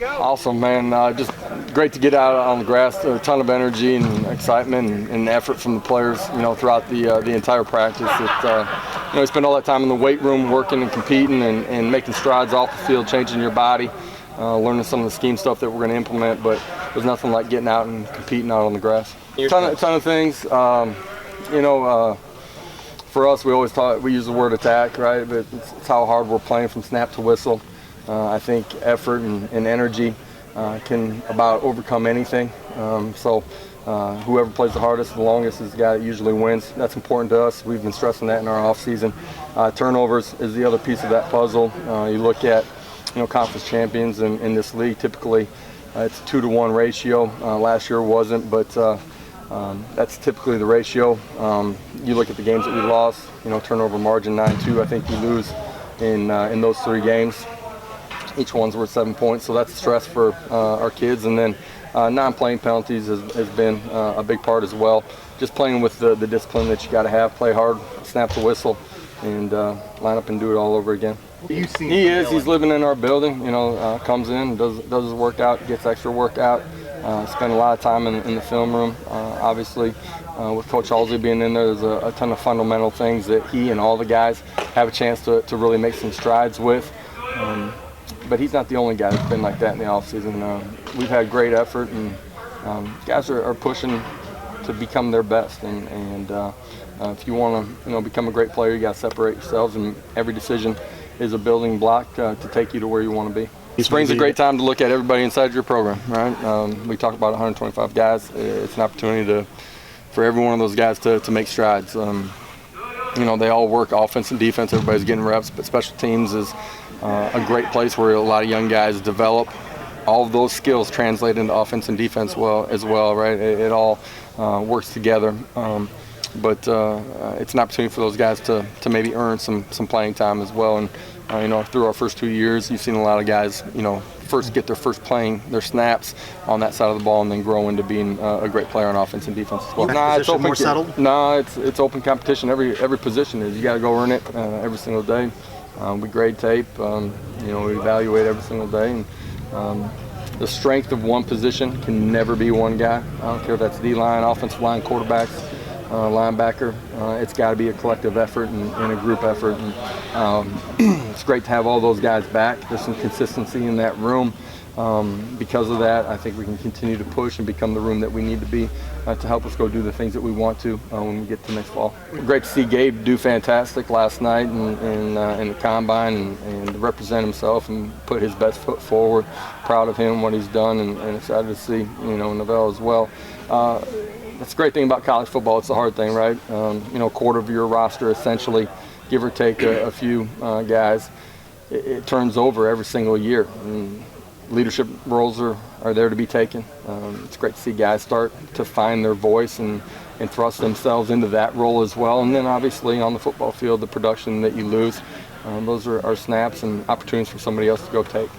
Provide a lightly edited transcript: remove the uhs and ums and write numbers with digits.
Awesome, man. Just great to get out on the grass. A ton of energy and excitement and effort from the players, throughout the entire practice. We spend all that time in the weight room working and competing and making strides off the field, changing your body, learning some of the scheme stuff that we're going to implement. But there's nothing like getting out and competing out on the grass. Ton of things. For us, we use the word attack, right? But it's how hard we're playing from snap to whistle. I think effort and energy can about overcome anything. Whoever plays the hardest, the longest is the guy that usually wins. That's important to us. We've been stressing that in our offseason. Turnovers is the other piece of that puzzle. You look at conference champions in this league, typically it's a 2-to-1 ratio. Last year wasn't, but that's typically the ratio. You look at the games that we lost, turnover margin 9-2. I think we lose in those 3 games. Each one's worth 7 points, so that's stress for our kids. And then non-playing penalties has been a big part as well. Just playing with the discipline that you got to have, play hard, snap the whistle, and line up and do it all over again. He's living in our building. Comes in, does his workout, gets extra workout. Spend a lot of time in the film room. Obviously, with Coach Halsey being in there, there's a ton of fundamental things that he and all the guys have a chance to really make some strides with. But he's not the only guy that's been like that in the offseason. We've had great effort, and guys are pushing to become their best. And if you want to become a great player, you got to separate yourselves, and every decision is a building block to take you to where you want to be. Spring's a great time to look at everybody inside your program, right? We talked about 125 guys. It's an opportunity for every one of those guys to make strides. They all work offense and defense. Everybody's getting reps, but special teams is a great place where a lot of young guys develop. All of those skills translate into offense and defense as well, right? It all works together. But it's an opportunity for those guys to maybe earn some playing time as well. And through our first 2 years, you've seen a lot of guys, first get their snaps on that side of the ball, and then grow into being a great player on offense and defense as well. It's open. More settled? It's open competition. Every position is. You got to go earn it every single day. We grade tape. We evaluate every single day. And the strength of one position can never be one guy. I don't care if that's D-line, offensive line, quarterbacks, linebacker. It's got to be a collective effort and a group effort. And it's great to have all those guys back. There's some consistency in that room. Because of that, I think we can continue to push and become the room that we need to be to help us go do the things that we want to when we get to next fall. Great to see Gabe do fantastic last night in the combine and represent himself and put his best foot forward. Proud of him, what he's done, and excited to see Novell as well. That's the great thing about college football. It's the hard thing, right? A quarter of your roster, essentially, give or take a few guys, it turns over every single year. And leadership roles are there to be taken. It's great to see guys start to find their voice and thrust themselves into that role as well. And then obviously on the football field, the production that you lose, those are snaps and opportunities for somebody else to go take.